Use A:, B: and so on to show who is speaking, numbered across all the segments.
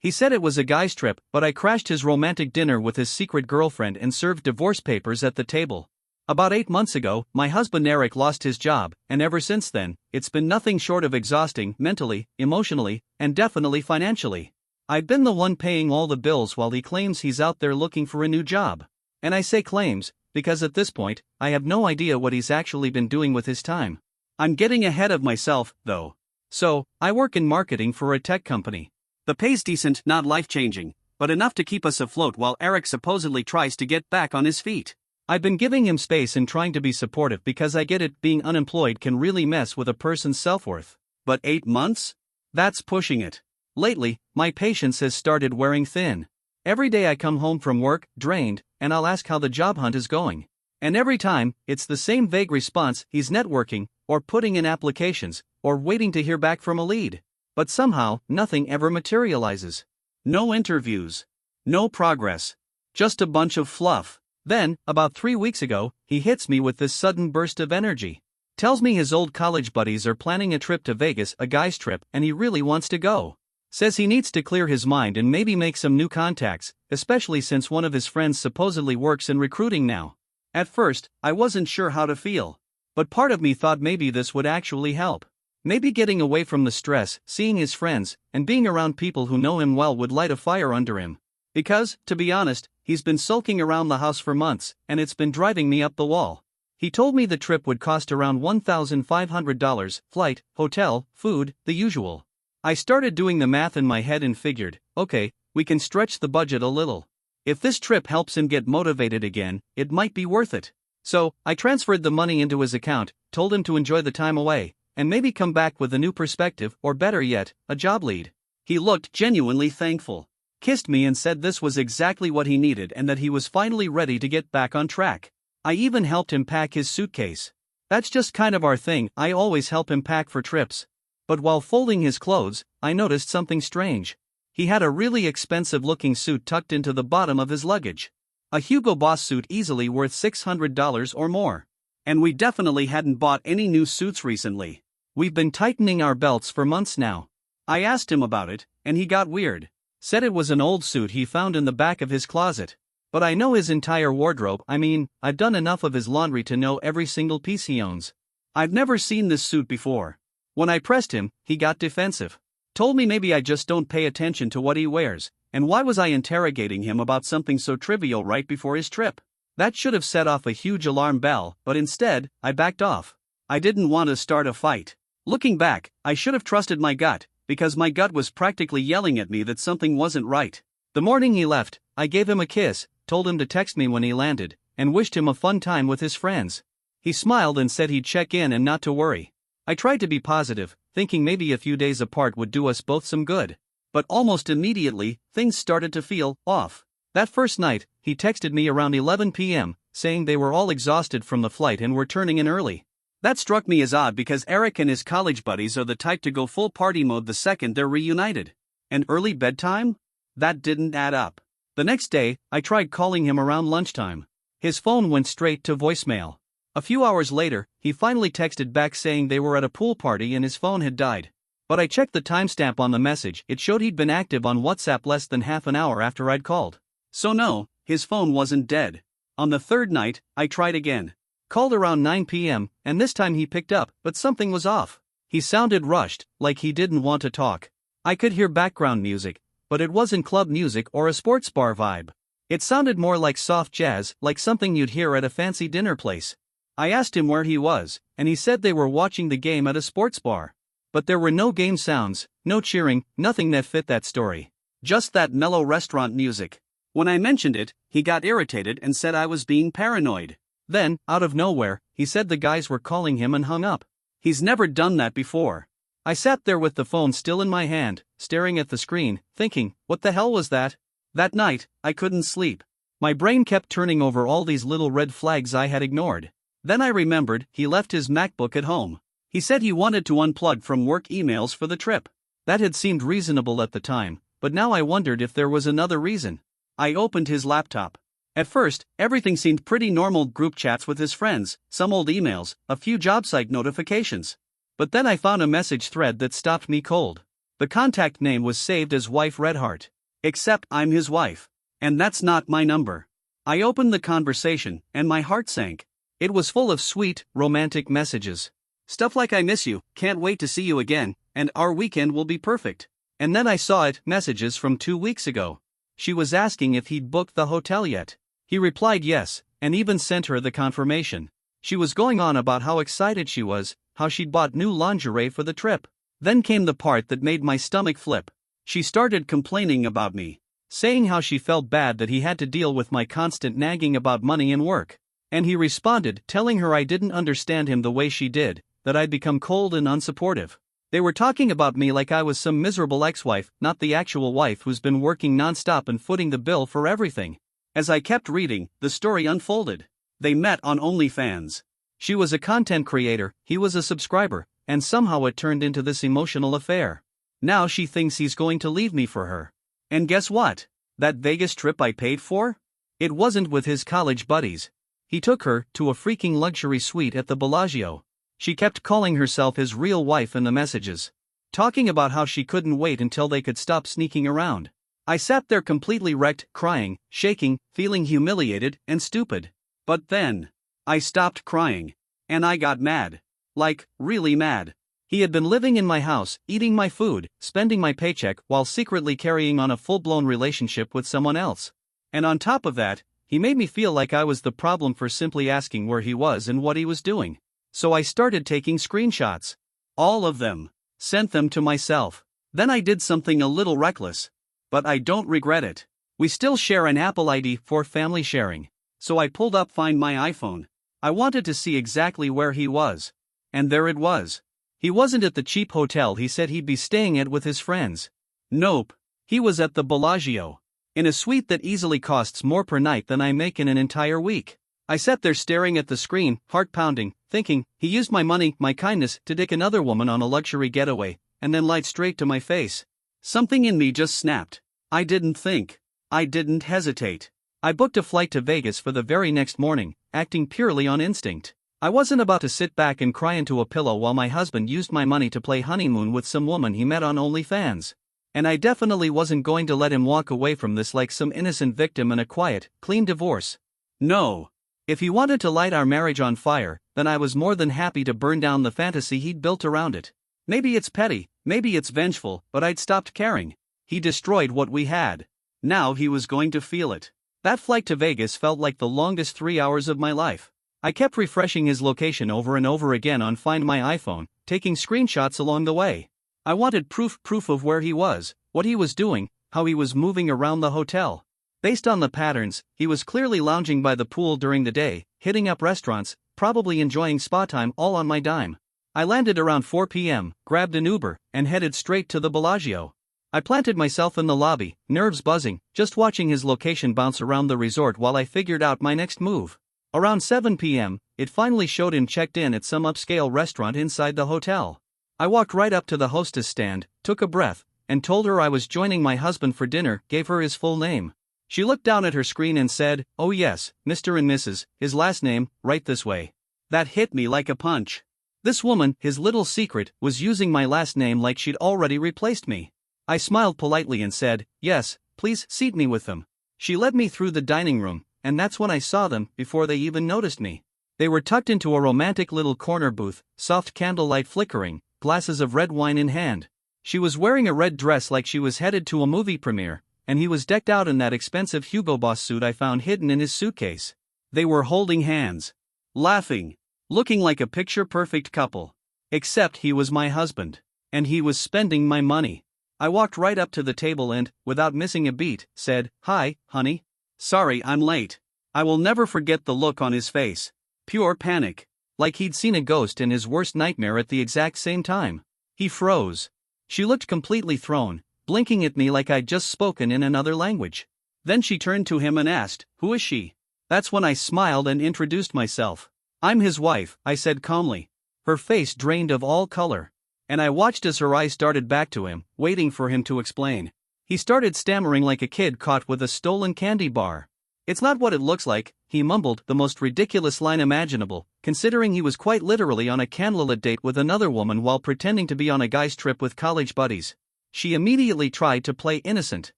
A: He said it was a guy's trip, but I crashed his romantic dinner with his secret girlfriend and served divorce papers at the table. About 8 months ago, my husband Eric lost his job, and ever since then, it's been nothing short of exhausting mentally, emotionally, and definitely financially. I've been the one paying all the bills while he claims he's out there looking for a new job. And I say claims, because at this point, I have no idea what he's actually been doing with his time. I'm getting ahead of myself, though. So, I work in marketing for a tech company. The pay's decent, not life-changing, but enough to keep us afloat while Eric supposedly tries to get back on his feet. I've been giving him space and trying to be supportive because I get it, being unemployed can really mess with a person's self-worth. But 8 months? That's pushing it. Lately, my patience has started wearing thin. Every day I come home from work, drained, and I'll ask how the job hunt is going. And every time, it's the same vague response: he's networking, or putting in applications, or waiting to hear back from a lead. But somehow, nothing ever materializes. No interviews. No progress. Just a bunch of fluff. Then, about 3 weeks ago, he hits me with this sudden burst of energy. Tells me his old college buddies are planning a trip to Vegas, a guy's trip, and he really wants to go. Says he needs to clear his mind and maybe make some new contacts, especially since one of his friends supposedly works in recruiting now. At first, I wasn't sure how to feel. But part of me thought maybe this would actually help. Maybe getting away from the stress, seeing his friends, and being around people who know him well would light a fire under him. Because, to be honest, he's been sulking around the house for months, and it's been driving me up the wall. He told me the trip would cost around $1,500, flight, hotel, food, the usual. I started doing the math in my head and figured, okay, we can stretch the budget a little. If this trip helps him get motivated again, it might be worth it. So, I transferred the money into his account, told him to enjoy the time away, and maybe come back with a new perspective, or better yet, a job lead. He looked genuinely thankful. Kissed me and said this was exactly what he needed and that he was finally ready to get back on track. I even helped him pack his suitcase. That's just kind of our thing, I always help him pack for trips. But while folding his clothes, I noticed something strange. He had a really expensive-looking suit tucked into the bottom of his luggage. A Hugo Boss suit easily worth $600 or more. And we definitely hadn't bought any new suits recently. We've been tightening our belts for months now. I asked him about it, and he got weird. Said it was an old suit he found in the back of his closet. But I know his entire wardrobe. I've done enough of his laundry to know every single piece he owns. I've never seen this suit before. When I pressed him, he got defensive. Told me maybe I just don't pay attention to what he wears, and why was I interrogating him about something so trivial right before his trip? That should have set off a huge alarm bell, but instead, I backed off. I didn't want to start a fight. Looking back, I should have trusted my gut, because my gut was practically yelling at me that something wasn't right. The morning he left, I gave him a kiss, told him to text me when he landed, and wished him a fun time with his friends. He smiled and said he'd check in and not to worry. I tried to be positive, thinking maybe a few days apart would do us both some good. But almost immediately, things started to feel off. That first night, he texted me around 11 p.m., saying they were all exhausted from the flight and were turning in early. That struck me as odd because Eric and his college buddies are the type to go full party mode the second they're reunited. And early bedtime? That didn't add up. The next day, I tried calling him around lunchtime. His phone went straight to voicemail. A few hours later, he finally texted back saying they were at a pool party and his phone had died. But I checked the timestamp on the message, it showed he'd been active on WhatsApp less than half an hour after I'd called. So no, his phone wasn't dead. On the third night, I tried again. Called around 9 p.m., and this time he picked up, but something was off. He sounded rushed, like he didn't want to talk. I could hear background music, but it wasn't club music or a sports bar vibe. It sounded more like soft jazz, like something you'd hear at a fancy dinner place. I asked him where he was, and he said they were watching the game at a sports bar. But there were no game sounds, no cheering, nothing that fit that story. Just that mellow restaurant music. When I mentioned it, he got irritated and said I was being paranoid. Then, out of nowhere, he said the guys were calling him and hung up. He's never done that before. I sat there with the phone still in my hand, staring at the screen, thinking, what the hell was that? That night, I couldn't sleep. My brain kept turning over all these little red flags I had ignored. Then I remembered he left his MacBook at home. He said he wanted to unplug from work emails for the trip. That had seemed reasonable at the time, but now I wondered if there was another reason. I opened his laptop. At first, everything seemed pretty normal: group chats with his friends, some old emails, a few job site notifications. But then I found a message thread that stopped me cold. The contact name was saved as Wife Redheart. Except I'm his wife. And that's not my number. I opened the conversation, and my heart sank. It was full of sweet, romantic messages. Stuff like I miss you, can't wait to see you again, and our weekend will be perfect. And then I saw messages from 2 weeks ago. She was asking if he'd booked the hotel yet. He replied yes, and even sent her the confirmation. She was going on about how excited she was, how she'd bought new lingerie for the trip. Then came the part that made my stomach flip. She started complaining about me, saying how she felt bad that he had to deal with my constant nagging about money and work. And he responded, telling her I didn't understand him the way she did, that I'd become cold and unsupportive. They were talking about me like I was some miserable ex-wife, not the actual wife who's been working non-stop and footing the bill for everything. As I kept reading, the story unfolded. They met on OnlyFans. She was a content creator, he was a subscriber, and somehow it turned into this emotional affair. Now she thinks he's going to leave me for her. And guess what? That Vegas trip I paid for? It wasn't with his college buddies. He took her to a freaking luxury suite at the Bellagio. She kept calling herself his real wife in the messages, talking about how she couldn't wait until they could stop sneaking around. I sat there completely wrecked, crying, shaking, feeling humiliated and stupid. But then, I stopped crying. And I got mad. Like, really mad. He had been living in my house, eating my food, spending my paycheck while secretly carrying on a full-blown relationship with someone else. And on top of that, he made me feel like I was the problem for simply asking where he was and what he was doing. So I started taking screenshots. All of them. Sent them to myself. Then I did something a little reckless. But I don't regret it. We still share an Apple ID for family sharing. So I pulled up Find My iPhone. I wanted to see exactly where he was. And there it was. He wasn't at the cheap hotel he said he'd be staying at with his friends. Nope. He was at the Bellagio. In a suite that easily costs more per night than I make in an entire week. I sat there staring at the screen, heart pounding, thinking, he used my money, my kindness, to dick another woman on a luxury getaway, and then lied straight to my face. Something in me just snapped. I didn't think. I didn't hesitate. I booked a flight to Vegas for the very next morning, acting purely on instinct. I wasn't about to sit back and cry into a pillow while my husband used my money to play honeymoon with some woman he met on OnlyFans. And I definitely wasn't going to let him walk away from this like some innocent victim in a quiet, clean divorce. No. If he wanted to light our marriage on fire, then I was more than happy to burn down the fantasy he'd built around it. Maybe it's petty, maybe it's vengeful, but I'd stopped caring. He destroyed what we had. Now he was going to feel it. That flight to Vegas felt like the longest 3 hours of my life. I kept refreshing his location over and over again on Find My iPhone, taking screenshots along the way. I wanted proof of where he was, what he was doing, how he was moving around the hotel. Based on the patterns, he was clearly lounging by the pool during the day, hitting up restaurants, probably enjoying spa time all on my dime. I landed around 4 p.m., grabbed an Uber, and headed straight to the Bellagio. I planted myself in the lobby, nerves buzzing, just watching his location bounce around the resort while I figured out my next move. Around 7 p.m., it finally showed him checked in at some upscale restaurant inside the hotel. I walked right up to the hostess stand, took a breath, and told her I was joining my husband for dinner, gave her his full name. She looked down at her screen and said, "Oh yes, Mr. and Mrs., his last name, right this way." That hit me like a punch. This woman, his little secret, was using my last name like she'd already replaced me. I smiled politely and said, "Yes, please seat me with them." She led me through the dining room, and that's when I saw them, before they even noticed me. They were tucked into a romantic little corner booth, soft candlelight flickering, glasses of red wine in hand. She was wearing a red dress like she was headed to a movie premiere, and he was decked out in that expensive Hugo Boss suit I found hidden in his suitcase. They were holding hands, laughing, looking like a picture-perfect couple. Except he was my husband, and he was spending my money. I walked right up to the table and, without missing a beat, said, "Hi, honey. Sorry I'm late." I will never forget the look on his face. Pure panic. Like he'd seen a ghost in his worst nightmare at the exact same time. He froze. She looked completely thrown, blinking at me like I'd just spoken in another language. Then she turned to him and asked, "Who is she?" That's when I smiled and introduced myself. "I'm his wife," I said calmly. Her face drained of all color. And I watched as her eyes darted back to him, waiting for him to explain. He started stammering like a kid caught with a stolen candy bar. "It's not what it looks like," he mumbled, the most ridiculous line imaginable, considering he was quite literally on a candlelit date with another woman while pretending to be on a guy's trip with college buddies. She immediately tried to play innocent,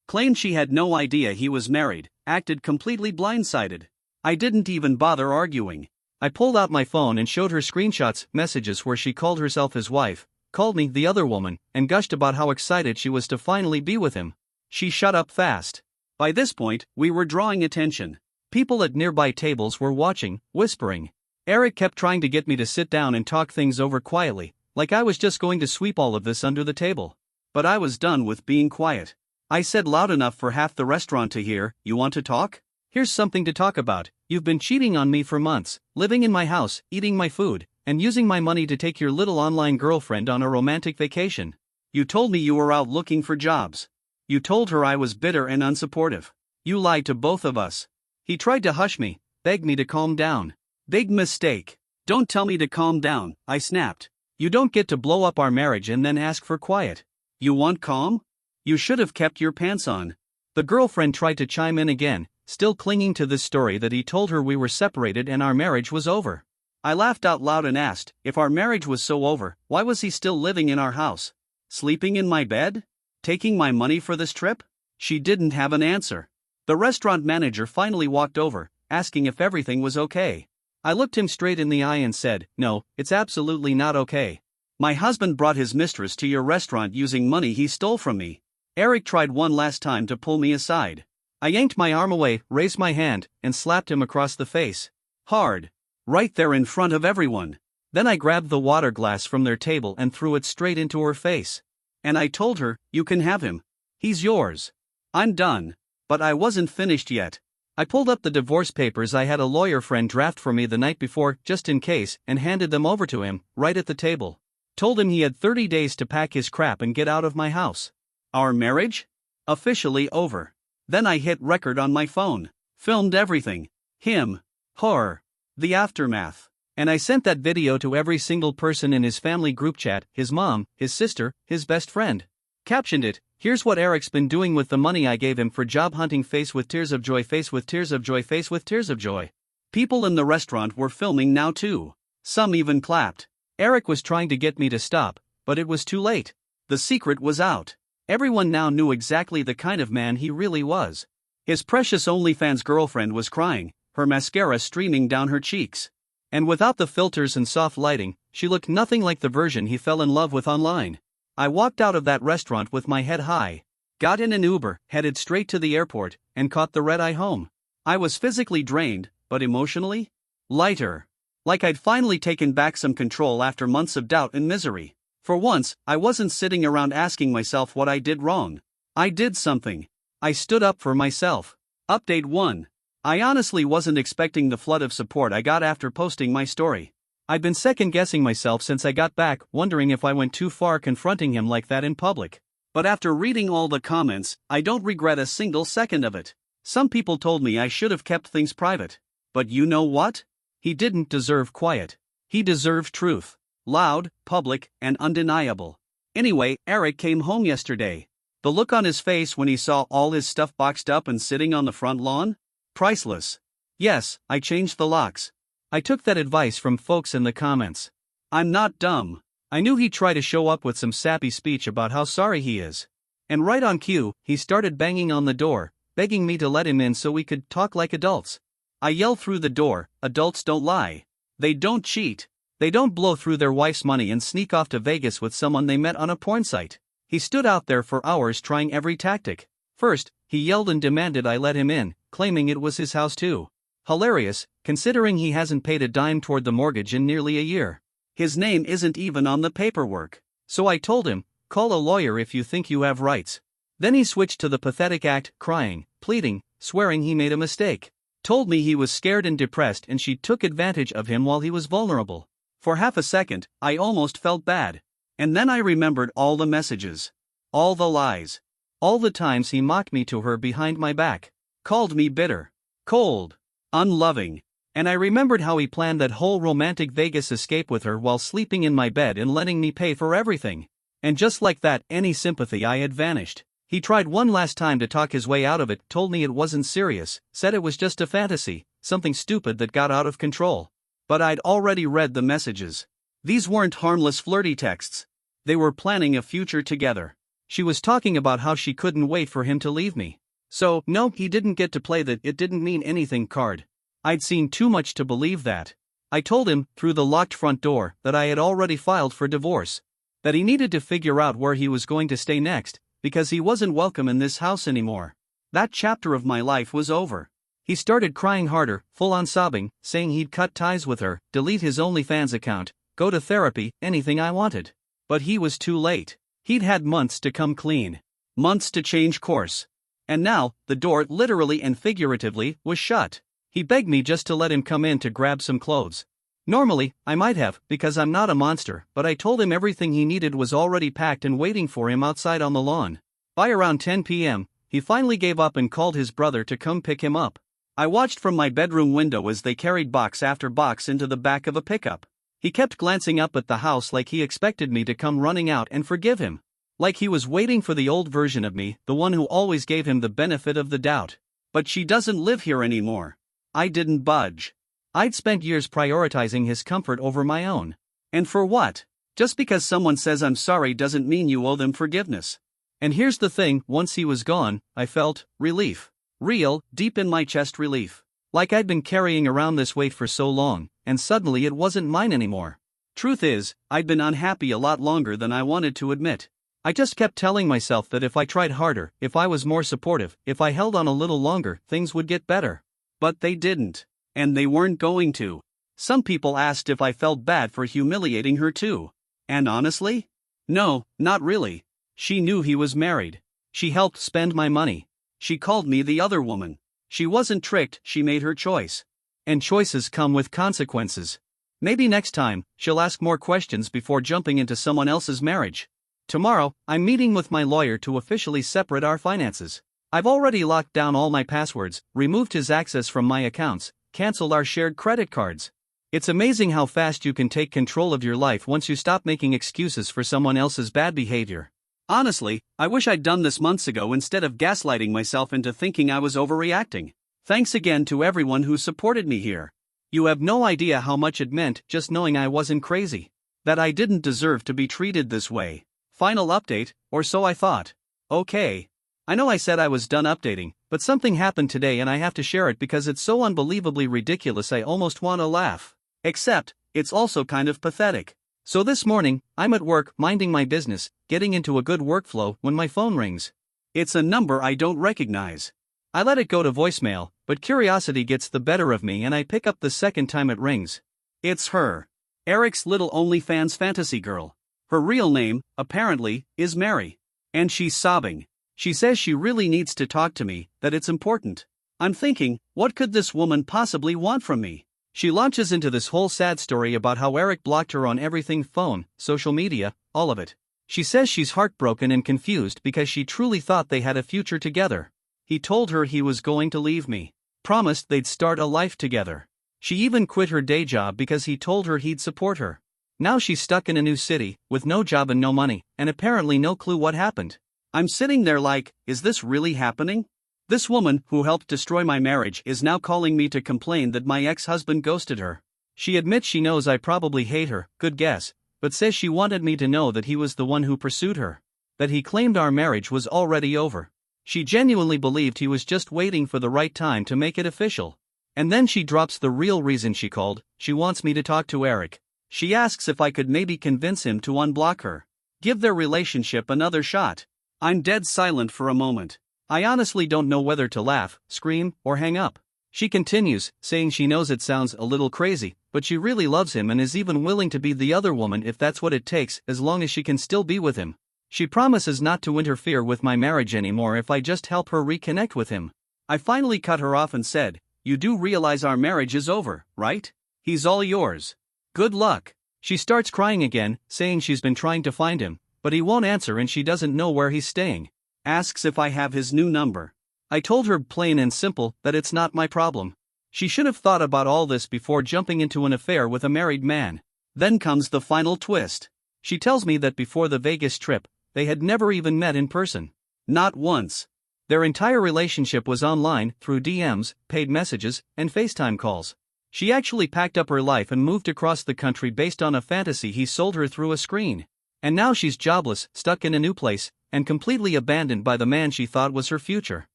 A: claimed she had no idea he was married, acted completely blindsided. I didn't even bother arguing. I pulled out my phone and showed her screenshots, messages where she called herself his wife, called me the other woman, and gushed about how excited she was to finally be with him. She shut up fast. By this point, we were drawing attention. People at nearby tables were watching, whispering. Eric kept trying to get me to sit down and talk things over quietly, like I was just going to sweep all of this under the table. But I was done with being quiet. I said loud enough for half the restaurant to hear, "You want to talk? Here's something to talk about. You've been cheating on me for months, living in my house, eating my food, and using my money to take your little online girlfriend on a romantic vacation. You told me you were out looking for jobs. You told her I was bitter and unsupportive. You lied to both of us." He tried to hush me, begged me to calm down. "Big mistake. Don't tell me to calm down," I snapped. "You don't get to blow up our marriage and then ask for quiet. You want calm? You should have kept your pants on." The girlfriend tried to chime in again, still clinging to this story that he told her we were separated and our marriage was over. I laughed out loud and asked, if our marriage was so over, why was he still living in our house? Sleeping in my bed? Taking my money for this trip? She didn't have an answer. The restaurant manager finally walked over, asking if everything was okay. I looked him straight in the eye and said, "No, it's absolutely not okay. My husband brought his mistress to your restaurant using money he stole from me." Eric tried one last time to pull me aside. I yanked my arm away, raised my hand, and slapped him across the face. Hard. Right there in front of everyone. Then I grabbed the water glass from their table and threw it straight into her face. And I told her, "You can have him. He's yours." I'm done. But I wasn't finished yet. I pulled up the divorce papers I had a lawyer friend draft for me the night before, just in case, and handed them over to him, right at the table. Told him he had 30 days to pack his crap and get out of my house. Our marriage? Officially over. Then I hit record on my phone. Filmed everything. Him. Her. The aftermath. And I sent that video to every single person in his family group chat, his mom, his sister, his best friend. Captioned it, "Here's what Eric's been doing with the money I gave him for job hunting, face with tears of joy, face with tears of joy, face with tears of joy." People in the restaurant were filming now too. Some even clapped. Eric was trying to get me to stop, but it was too late. The secret was out. Everyone now knew exactly the kind of man he really was. His precious OnlyFans girlfriend was crying, her mascara streaming down her cheeks. And without the filters and soft lighting, she looked nothing like the version he fell in love with online. I walked out of that restaurant with my head high, got in an Uber, headed straight to the airport, and caught the red-eye home. I was physically drained, but emotionally? Lighter. Like I'd finally taken back some control after months of doubt and misery. For once, I wasn't sitting around asking myself what I did wrong. I did something. I stood up for myself. Update 1. I honestly wasn't expecting the flood of support I got after posting my story. I'd been second-guessing myself since I got back, wondering if I went too far confronting him like that in public. But after reading all the comments, I don't regret a single second of it. Some people told me I should have kept things private. But you know what? He didn't deserve quiet. He deserved truth. Loud, public, and undeniable. Anyway, Eric came home yesterday. The look on his face when he saw all his stuff boxed up and sitting on the front lawn? Priceless. Yes, I changed the locks. I took that advice from folks in the comments. I'm not dumb. I knew he'd try to show up with some sappy speech about how sorry he is. And right on cue, he started banging on the door, begging me to let him in so we could talk like adults. I yelled through the door, "Adults don't lie. They don't cheat. They don't blow through their wife's money and sneak off to Vegas with someone they met on a porn site." He stood out there for hours trying every tactic. First, he yelled and demanded I let him in, claiming it was his house too. Hilarious, considering he hasn't paid a dime toward the mortgage in nearly a year. His name isn't even on the paperwork. So I told him, "Call a lawyer if you think you have rights." Then he switched to the pathetic act, crying, pleading, swearing he made a mistake. Told me he was scared and depressed and she took advantage of him while he was vulnerable. For half a second, I almost felt bad. And then I remembered all the messages. All the lies. All the times he mocked me to her behind my back. Called me bitter. Cold. Unloving. And I remembered how he planned that whole romantic Vegas escape with her while sleeping in my bed and letting me pay for everything. And just like that, any sympathy I had vanished. He tried one last time to talk his way out of it, told me it wasn't serious, said it was just a fantasy, something stupid that got out of control. But I'd already read the messages. These weren't harmless flirty texts. They were planning a future together. She was talking about how she couldn't wait for him to leave me. So, no, he didn't get to play that "it didn't mean anything" card. I'd seen too much to believe that. I told him, through the locked front door, that I had already filed for divorce. That he needed to figure out where he was going to stay next, because he wasn't welcome in this house anymore. That chapter of my life was over. He started crying harder, full on sobbing, saying he'd cut ties with her, delete his OnlyFans account, go to therapy, anything I wanted. But he was too late. He'd had months to come clean. Months to change course. And now, the door, literally and figuratively, was shut. He begged me just to let him come in to grab some clothes. Normally, I might have, because I'm not a monster, but I told him everything he needed was already packed and waiting for him outside on the lawn. By around 10 p.m., he finally gave up and called his brother to come pick him up. I watched from my bedroom window as they carried box after box into the back of a pickup. He kept glancing up at the house like he expected me to come running out and forgive him. Like he was waiting for the old version of me, the one who always gave him the benefit of the doubt. But she doesn't live here anymore. I didn't budge. I'd spent years prioritizing his comfort over my own. And for what? Just because someone says I'm sorry doesn't mean you owe them forgiveness. And here's the thing, once he was gone, I felt relief. Real, deep in my chest relief. Like I'd been carrying around this weight for so long, and suddenly it wasn't mine anymore. Truth is, I'd been unhappy a lot longer than I wanted to admit. I just kept telling myself that if I tried harder, if I was more supportive, if I held on a little longer, things would get better. But they didn't. And they weren't going to. Some people asked if I felt bad for humiliating her too. And honestly? No, not really. She knew he was married. She helped spend my money. She called me the other woman. She wasn't tricked, she made her choice. And choices come with consequences. Maybe next time, she'll ask more questions before jumping into someone else's marriage. Tomorrow, I'm meeting with my lawyer to officially separate our finances. I've already locked down all my passwords, removed his access from my accounts, canceled our shared credit cards. It's amazing how fast you can take control of your life once you stop making excuses for someone else's bad behavior. Honestly, I wish I'd done this months ago instead of gaslighting myself into thinking I was overreacting. Thanks again to everyone who supported me here. You have no idea how much it meant just knowing I wasn't crazy. That I didn't deserve to be treated this way. Final update, or so I thought. Okay. I know I said I was done updating, but something happened today and I have to share it because it's so unbelievably ridiculous I almost want to laugh. Except, it's also kind of pathetic. So this morning, I'm at work, minding my business, getting into a good workflow when my phone rings. It's a number I don't recognize. I let it go to voicemail, but curiosity gets the better of me and I pick up the second time it rings. It's her. Eric's little OnlyFans fantasy girl. Her real name, apparently, is Mary. And she's sobbing. She says she really needs to talk to me, that it's important. I'm thinking, what could this woman possibly want from me? She launches into this whole sad story about how Eric blocked her on everything: phone, social media, all of it. She says she's heartbroken and confused because she truly thought they had a future together. He told her he was going to leave me. Promised they'd start a life together. She even quit her day job because he told her he'd support her. Now she's stuck in a new city, with no job and no money, and apparently no clue what happened. I'm sitting there like, is this really happening? This woman, who helped destroy my marriage, is now calling me to complain that my ex-husband ghosted her. She admits she knows I probably hate her, good guess, but says she wanted me to know that he was the one who pursued her. That he claimed our marriage was already over. She genuinely believed he was just waiting for the right time to make it official. And then she drops the real reason she called: she wants me to talk to Eric. She asks if I could maybe convince him to unblock her. Give their relationship another shot. I'm dead silent for a moment. I honestly don't know whether to laugh, scream, or hang up. She continues, saying she knows it sounds a little crazy, but she really loves him and is even willing to be the other woman if that's what it takes, as long as she can still be with him. She promises not to interfere with my marriage anymore if I just help her reconnect with him. I finally cut her off and said, "You do realize our marriage is over, right? He's all yours. Good luck." She starts crying again, saying she's been trying to find him, but he won't answer and she doesn't know where he's staying. Asks if I have his new number. I told her plain and simple that it's not my problem. She should have thought about all this before jumping into an affair with a married man. Then comes the final twist. She tells me that before the Vegas trip, they had never even met in person. Not once. Their entire relationship was online, through DMs, paid messages, and FaceTime calls. She actually packed up her life and moved across the country based on a fantasy he sold her through a screen. And now she's jobless, stuck in a new place, and completely abandoned by the man she thought was her future.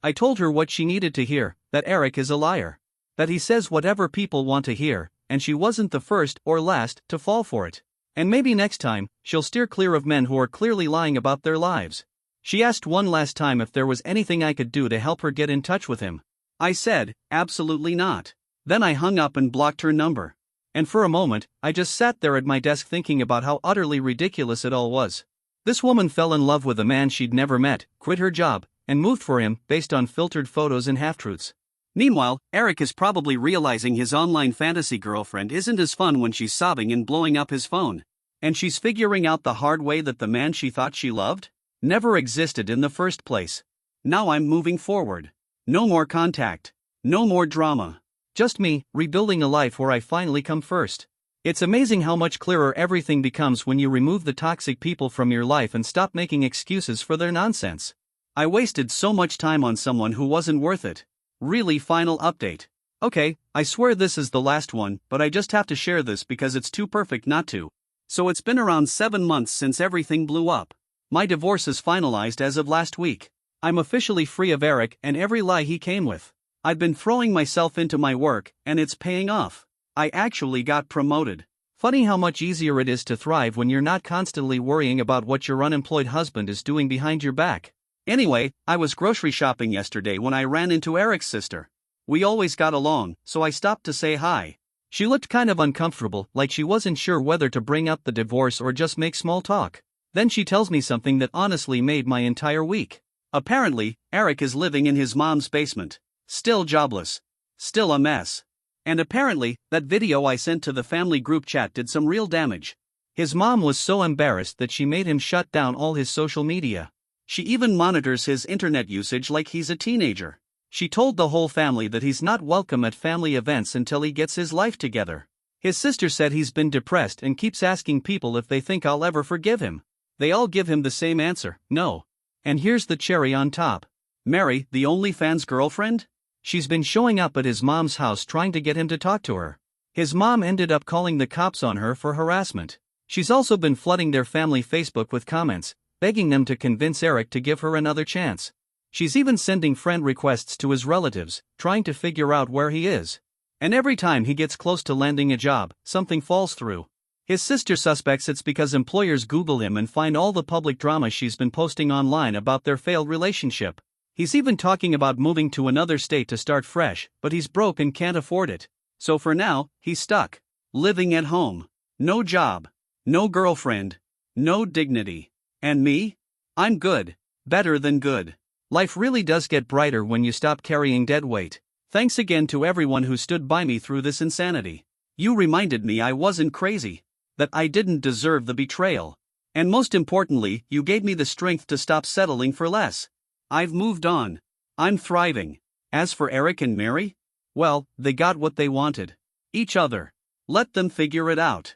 A: I told her what she needed to hear, that Eric is a liar. That he says whatever people want to hear, and she wasn't the first or last to fall for it. And maybe next time, she'll steer clear of men who are clearly lying about their lives. She asked one last time if there was anything I could do to help her get in touch with him. I said, absolutely not. Then I hung up and blocked her number. And for a moment, I just sat there at my desk thinking about how utterly ridiculous it all was. This woman fell in love with a man she'd never met, quit her job, and moved for him based on filtered photos and half-truths. Meanwhile, Eric is probably realizing his online fantasy girlfriend isn't as fun when she's sobbing and blowing up his phone. And she's figuring out the hard way that the man she thought she loved never existed in the first place. Now I'm moving forward. No more contact. No more drama. Just me, rebuilding a life where I finally come first. It's amazing how much clearer everything becomes when you remove the toxic people from your life and stop making excuses for their nonsense. I wasted so much time on someone who wasn't worth it. Really. Final update. Okay, I swear this is the last one, but I just have to share this because it's too perfect not to. So it's been around 7 months since everything blew up. My divorce is finalized as of last week. I'm officially free of Eric and every lie he came with. I've been throwing myself into my work, and it's paying off. I actually got promoted. Funny how much easier it is to thrive when you're not constantly worrying about what your unemployed husband is doing behind your back. Anyway, I was grocery shopping yesterday when I ran into Eric's sister. We always got along, so I stopped to say hi. She looked kind of uncomfortable, like she wasn't sure whether to bring up the divorce or just make small talk. Then she tells me something that honestly made my entire week. Apparently, Eric is living in his mom's basement. Still jobless. Still a mess. And apparently, that video I sent to the family group chat did some real damage. His mom was so embarrassed that she made him shut down all his social media. She even monitors his internet usage like he's a teenager. She told the whole family that he's not welcome at family events until he gets his life together. His sister said he's been depressed and keeps asking people if they think I'll ever forgive him. They all give him the same answer, no. And here's the cherry on top. Mary, the OnlyFans girlfriend? She's been showing up at his mom's house trying to get him to talk to her. His mom ended up calling the cops on her for harassment. She's also been flooding their family Facebook with comments, begging them to convince Eric to give her another chance. She's even sending friend requests to his relatives, trying to figure out where he is. And every time he gets close to landing a job, something falls through. His sister suspects it's because employers Google him and find all the public drama she's been posting online about their failed relationship. He's even talking about moving to another state to start fresh, but he's broke and can't afford it. So for now, he's stuck. Living at home. No job. No girlfriend. No dignity. And me? I'm good. Better than good. Life really does get brighter when you stop carrying dead weight. Thanks again to everyone who stood by me through this insanity. You reminded me I wasn't crazy. That I didn't deserve the betrayal. And most importantly, you gave me the strength to stop settling for less. I've moved on. I'm thriving. As for Eric and Mary? Well, they got what they wanted. Each other. Let them figure it out.